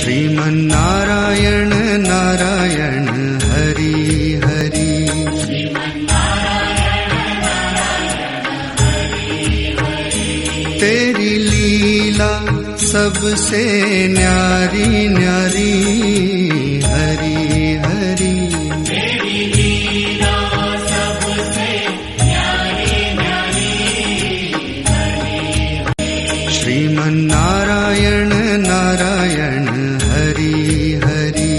श्रीमन्नारायण नारायण हरि हरि। तेरी लीला सबसे न्यारी न्यारी हरि हरि। श्रीमन्नारायण नारायण हरि हरि।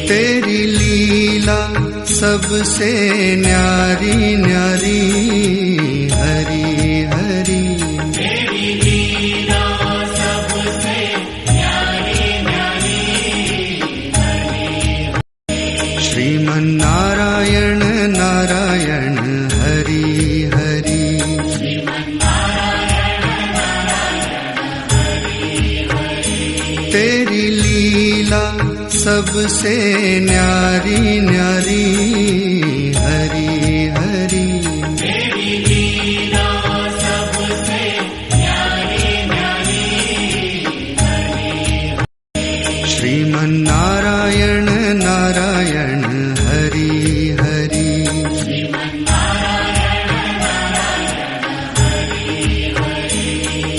तेरी लीला सबसे न्यारी न्यारी हरि हरि। श्रीमन्नारायण नारायण हरि हरि। तेरी लीला सबसे न्यारी न्यारी हरि हरि। श्रीमन्नारायण नारायण हरि हरि।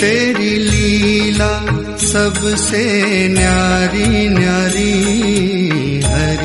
तेरी लीला सबसे न्यारी न्यारी हरि